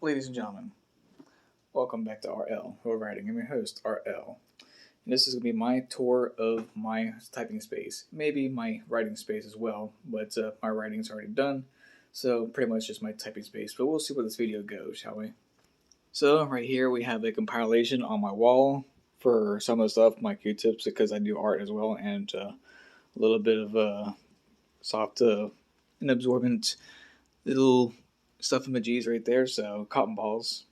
Ladies and gentlemen, welcome back to RL, Who Are Writing. I'm your host, RL. And this is going to be my tour of my typing space. Maybe my writing space as well, but my writing's already done, so pretty much just my typing space. But we'll see where this video goes, shall we? So, right here we have a compilation on my wall for some of the stuff, my Q-tips, because I do art as well, and a little bit of soft and absorbent little stuff emojis right there, so cotton balls.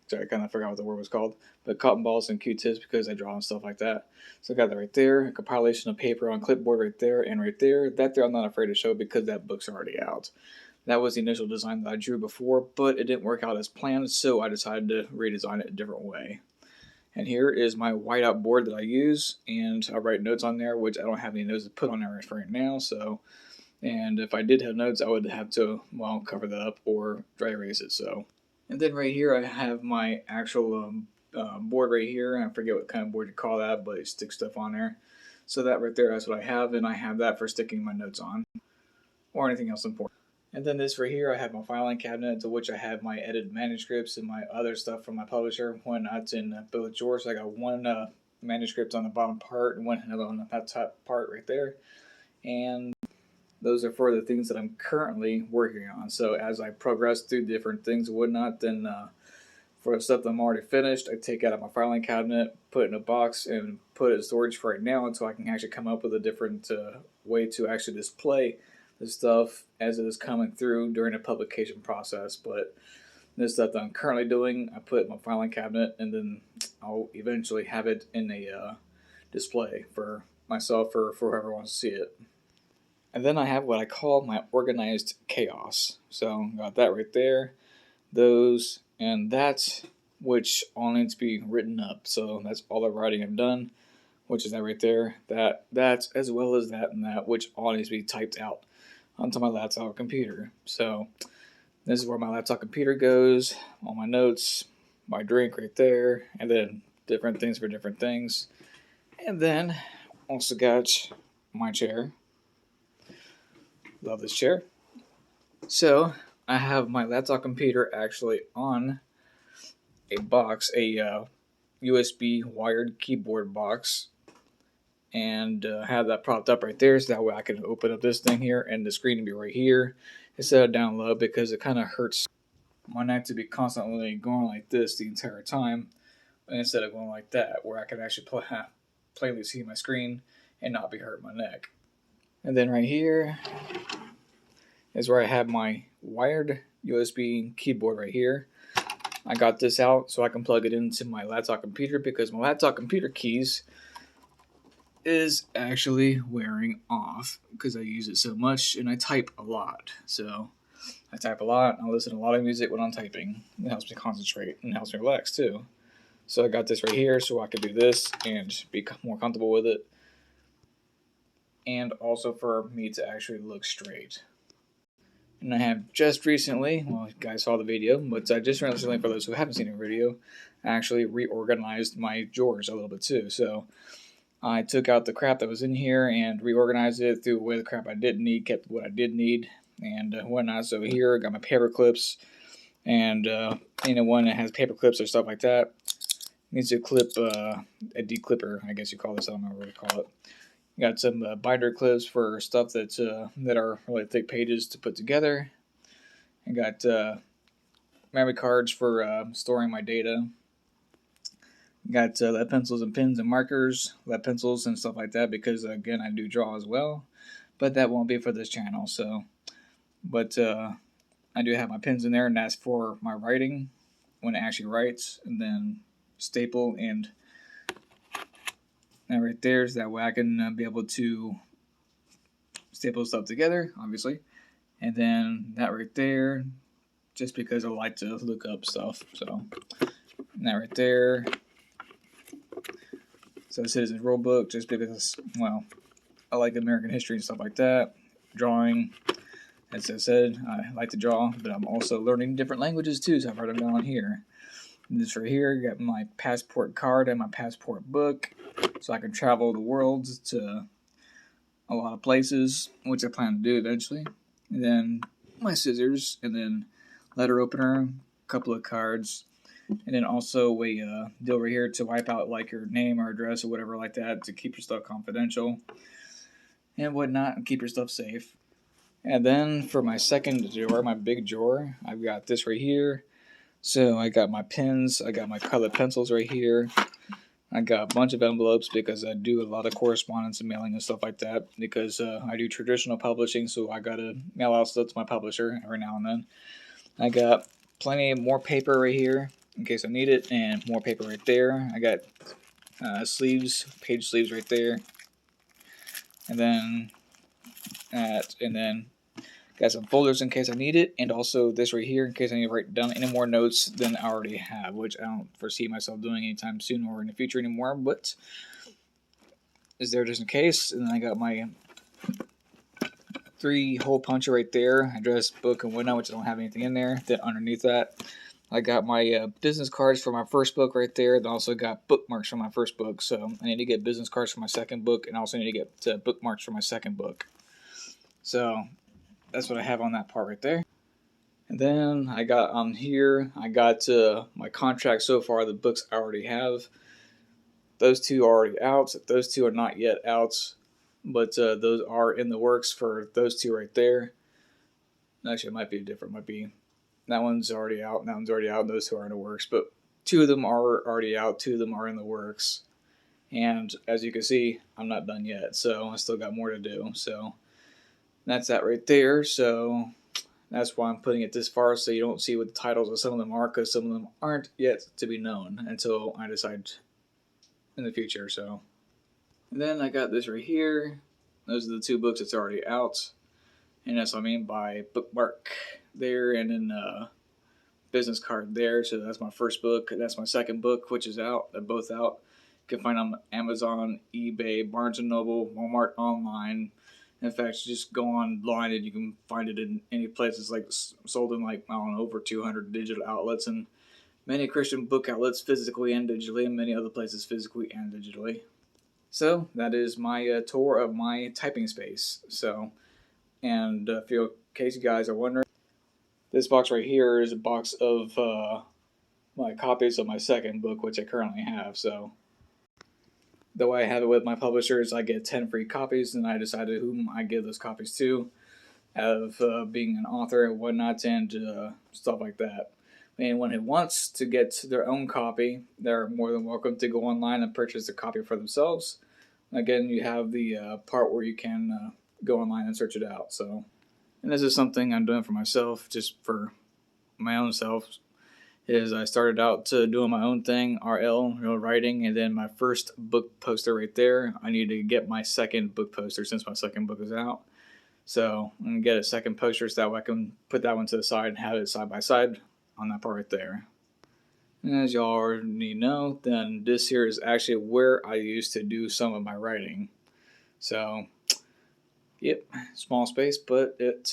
Sorry, I kind of forgot what the word was called, but cotton balls and Q-tips because I draw and stuff like that. So I got that right there, a compilation of paper on clipboard right there, and right there. That there I'm not afraid to show because that book's already out. That was the initial design that I drew before, but it didn't work out as planned, so I decided to redesign it a different way. And here is my whiteout board that I use, and I write notes on there, which I don't have any notes to put on there for right now, so... And if I did have notes, I would have to, well, cover that up or dry erase it, so... And then right here, I have my actual board right here. I forget what kind of board you call that, but it sticks stuff on there. So that right there, that's what I have, and I have that for sticking my notes on or anything else important. And then this right here, I have my filing cabinet to which I have my edited manuscripts and my other stuff from my publisher when that's in both drawers. So I got one manuscript on the bottom part and one on that top part right there. And those are for the things that I'm currently working on. So as I progress through different things and whatnot, then for the stuff that I'm already finished, I take out of my filing cabinet, put it in a box, and put it in storage for right now until I can actually come up with a different way to actually display the stuff as it is coming through during the publication process. But this stuff that I'm currently doing, I put it in my filing cabinet, and then I'll eventually have it in a display for myself or for whoever wants to see it. And then I have what I call my organized chaos. So got that right there, those, and that, which all needs to be written up. So that's all the writing I've done, which is that right there, that, as well as that and that, which all needs to be typed out onto my laptop computer. So this is where my laptop computer goes, all my notes, my drink right there, and then different things for different things. And then also got my chair. Love this chair. So I have my laptop computer actually on a box, a USB wired keyboard box, and have that propped up right there so that way I can open up this thing here and the screen to be right here instead of down low because it kind of hurts my neck to be constantly going like this the entire time instead of going like that where I can actually plainly see my screen and not be hurting my neck. And then right here is where I have my wired USB keyboard right here. I got this out so I can plug it into my laptop computer because my laptop computer keys is actually wearing off because I use it so much and I type a lot. So I type a lot and I listen to a lot of music when I'm typing. It helps me concentrate and helps me relax too. So I got this right here so I can do this and be more comfortable with it. And also for me to actually look straight. And I have just recently, well, you guys saw the video, but just recently, for those who haven't seen the video, I actually reorganized my drawers a little bit too. So I took out the crap that was in here and reorganized it, threw away the crap I didn't need, kept what I did need, and whatnot. So here I got my paper clips, and one that has paper clips or stuff like that needs to clip a declipper, I guess you call this. I don't know what to call it. Got some binder clips for stuff that are really thick pages to put together. I got memory cards for storing my data. Got lead pencils and pens and markers, lead pencils and stuff like that because, again, I do draw as well. But that won't be for this channel. So, but I do have my pens in there, and that's for my writing when it actually writes. And then staple and right there, so that way I can be able to staple stuff together, obviously. And then that right there, just because I like to look up stuff. So, and that right there. So Citizens Rule Book, just because, well, I like American history and stuff like that. Drawing, as I said, I like to draw, but I'm also learning different languages too, so I've written them down here. And this right here, got my passport card and my passport book, so I can travel the world to a lot of places, which I plan to do eventually. And then my scissors, and then letter opener, couple of cards, and then also a deal right here to wipe out like your name or address or whatever like that to keep your stuff confidential and whatnot and keep your stuff safe. And then for my second drawer, my big drawer, I've got this right here. So I got my pens, I got my colored pencils right here. I got a bunch of envelopes because I do a lot of correspondence and mailing and stuff like that because I do traditional publishing, so I gotta mail out stuff to my publisher every now and then. I got plenty more paper right here in case I need it, and more paper right there. I got sleeves, page sleeves right there, and then got some folders in case I need it, and also this right here in case I need to write down any more notes than I already have, which I don't foresee myself doing anytime soon or in the future anymore, but is there just in case. And then I got my 3-hole puncher right there, address, book, and whatnot, which I don't have anything in there. Then underneath that, I got my business cards for my first book right there. Then also got bookmarks for my first book, so I need to get business cards for my second book, and I also need to get bookmarks for my second book. So that's what I have on that part right there. And then I got on here, I got my contract so far, the books I already have. Those 2 are already out. Those 2 are not yet out, but those are in the works for those 2 right there. Actually, it might be different. It might be that one's already out, and that one's already out, and those 2 are in the works. But 2 of them are already out, 2 of them are in the works. And as you can see, I'm not done yet, so I still got more to do. So that's that right there. So that's why I'm putting it this far, so you don't see what the titles of some of them are, because some of them aren't yet to be known until I decide in the future. So, and then I got this right here. Those are the 2 books that's already out, and that's what I mean by bookmark there, and then business card there. So that's my first book. That's my second book, which is out. They're both out. You can find them on Amazon, eBay, Barnes & Noble, Walmart online. In fact, just go online and you can find it in any places, like sold in like, I don't know, over 200 digital outlets and many Christian book outlets physically and digitally, and many other places physically and digitally. So that is my tour of my typing space. So, and in case you guys are wondering, this box right here is a box of my copies of my second book, which I currently have. So the way I have it with my publisher is I get 10 free copies, and I decided whom I give those copies to, of being an author and whatnot, and stuff like that. Anyone who wants to get their own copy, they're more than welcome to go online and purchase a copy for themselves. Again, you have the part where you can go online and search it out. So, and this is something I'm doing for myself, just for my own self. Is I started out to doing my own thing, RL, writing, and then my first book poster right there. I need to get my second book poster since my second book is out. So I'm going to get a second poster so that way I can put that one to the side and have it side by side on that part right there. And as y'all already know, then this here is actually where I used to do some of my writing. So, yep, small space, but it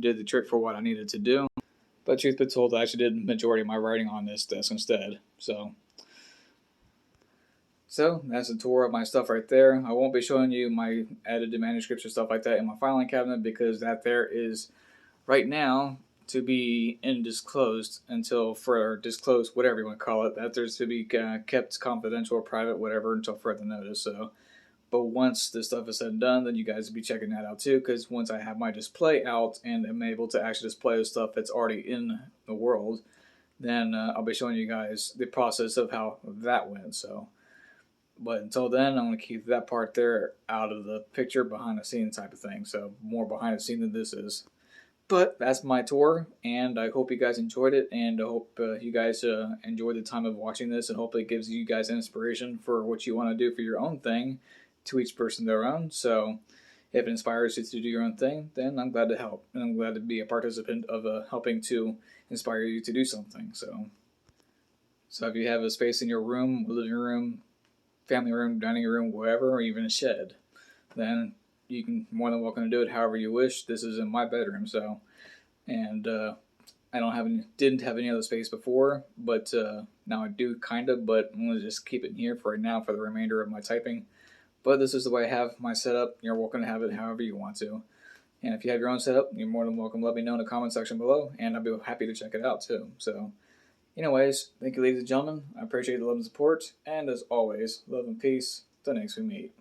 did the trick for what I needed to do. But truth be told, I actually did the majority of my writing on this desk instead. So that's a tour of my stuff right there. I won't be showing you my edited manuscripts or stuff like that in my filing cabinet, because that there is right now to be undisclosed until further disclosed, whatever you want to call it. That there's to be kept confidential or private, whatever, until further notice. So, but once this stuff is said and done, then you guys will be checking that out too, because once I have my display out and am able to actually display the stuff that's already in the world, then I'll be showing you guys the process of how that went. So, but until then, I'm going to keep that part there out of the picture, behind the scenes type of thing. So more behind the scenes than this is. But that's my tour, and I hope you guys enjoyed it, and I hope you guys enjoyed the time of watching this, and hopefully it gives you guys inspiration for what you want to do for your own thing. To each person their own. So if it inspires you to do your own thing, then I'm glad to help, and I'm glad to be a participant of helping to inspire you to do something. So if you have a space in your room, living room, family room, dining room, wherever, or even a shed, then you can more than welcome to do it however you wish. This is in my bedroom, so, and I didn't have any other space before, but now I do kind of. But I'm gonna just keep it in here for right now for the remainder of my typing. But this is the way I have my setup. You're welcome to have it however you want to. And if you have your own setup, you're more than welcome to let me know in the comment section below, and I'll be happy to check it out too. So, anyways, thank you, ladies and gentlemen. I appreciate the love and support, and as always, love and peace. Till next we meet.